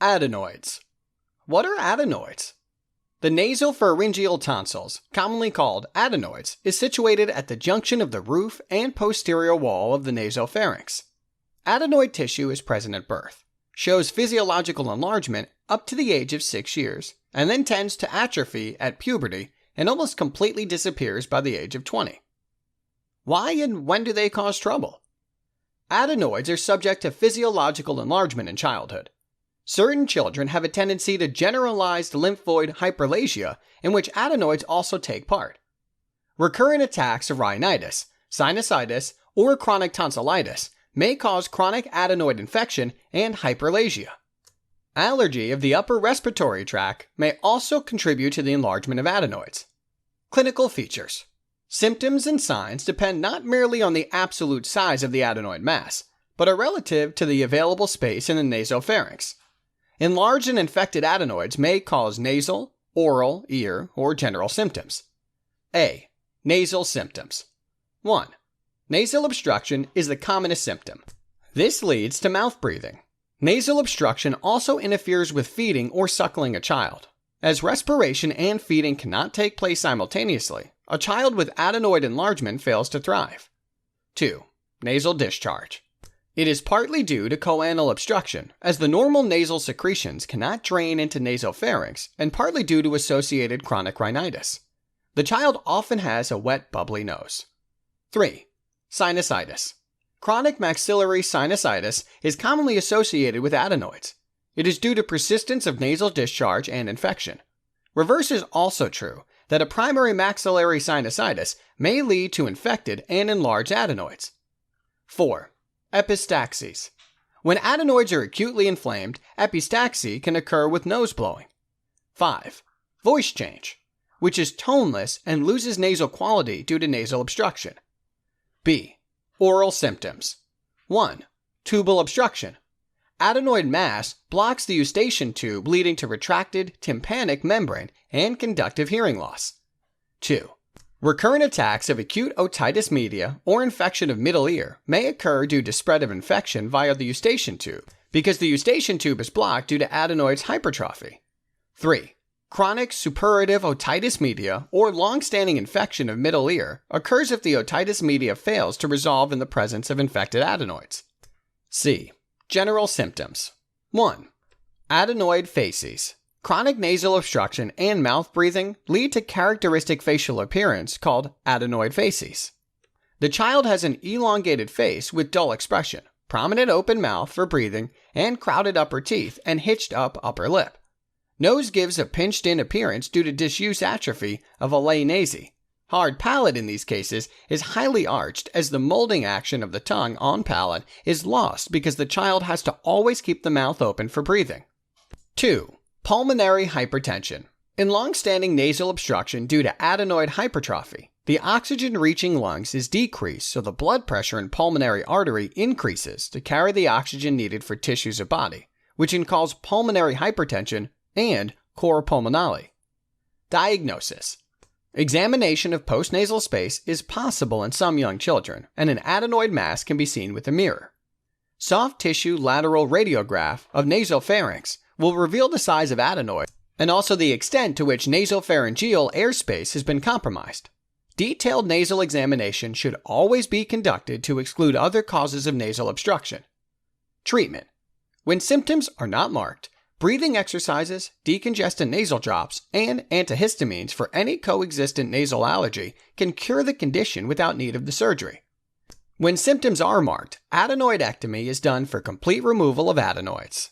Adenoids. What are adenoids? The nasopharyngeal tonsils, commonly called adenoids, is situated at the junction of the roof and posterior wall of the nasopharynx. Adenoid tissue is present at birth, shows physiological enlargement up to the age of 6 years, and then tends to atrophy at puberty and almost completely disappears by the age of 20. Why and when do they cause trouble? Adenoids are subject to physiological enlargement in childhood. Certain children have a tendency to generalized lymphoid hyperplasia, in which adenoids also take part. Recurrent attacks of rhinitis, sinusitis, or chronic tonsillitis may cause chronic adenoid infection and hyperplasia. Allergy of the upper respiratory tract may also contribute to the enlargement of adenoids. Clinical features. Symptoms and signs depend not merely on the absolute size of the adenoid mass, but are relative to the available space in the nasopharynx. Enlarged and infected adenoids may cause nasal, oral, ear, or general symptoms. A. Nasal symptoms. 1. Nasal obstruction is the commonest symptom. This leads to mouth breathing. Nasal obstruction also interferes with feeding or suckling a child. As respiration and feeding cannot take place simultaneously, a child with adenoid enlargement fails to thrive. 2. Nasal discharge. It is partly due to choanal obstruction, as the normal nasal secretions cannot drain into nasopharynx, and partly due to associated chronic rhinitis. The child often has a wet, bubbly nose. 3. Sinusitis. Chronic maxillary sinusitis is commonly associated with adenoids. It is due to persistence of nasal discharge and infection. Reverse is also true, that a primary maxillary sinusitis may lead to infected and enlarged adenoids. 4. Epistaxis. When adenoids are acutely inflamed, epistaxy can occur with nose blowing. 5. Voice change, which is toneless and loses nasal quality due to nasal obstruction. B. Oral symptoms. 1. Tubal obstruction. Adenoid mass blocks the eustachian tube, leading to retracted tympanic membrane and conductive hearing loss. 2. Recurrent attacks of acute otitis media or infection of middle ear may occur due to spread of infection via the eustachian tube, because the eustachian tube is blocked due to adenoids hypertrophy. 3. Chronic suppurative otitis media or long-standing infection of middle ear occurs if the otitis media fails to resolve in the presence of infected adenoids. C. General symptoms. 1. Adenoid facies. Chronic nasal obstruction and mouth breathing lead to characteristic facial appearance called adenoid facies. The child has an elongated face with dull expression, prominent open mouth for breathing, and crowded upper teeth and hitched up upper lip. Nose gives a pinched-in appearance due to disuse atrophy of alae nasi. Hard palate in these cases is highly arched, as the molding action of the tongue on palate is lost because the child has to always keep the mouth open for breathing. 2. Pulmonary hypertension. In long-standing nasal obstruction due to adenoid hypertrophy, the oxygen-reaching lungs is decreased, so the blood pressure in pulmonary artery increases to carry the oxygen needed for tissues of body, which can cause pulmonary hypertension and cor pulmonale. Diagnosis. Examination of postnasal space is possible in some young children, and an adenoid mass can be seen with a mirror. Soft tissue lateral radiograph of nasopharynx will reveal the size of adenoid and also the extent to which nasopharyngeal airspace has been compromised. Detailed nasal examination should always be conducted to exclude other causes of nasal obstruction. Treatment. When symptoms are not marked, breathing exercises, decongestant nasal drops, and antihistamines for any coexistent nasal allergy can cure the condition without need of the surgery. When symptoms are marked, adenoidectomy is done for complete removal of adenoids.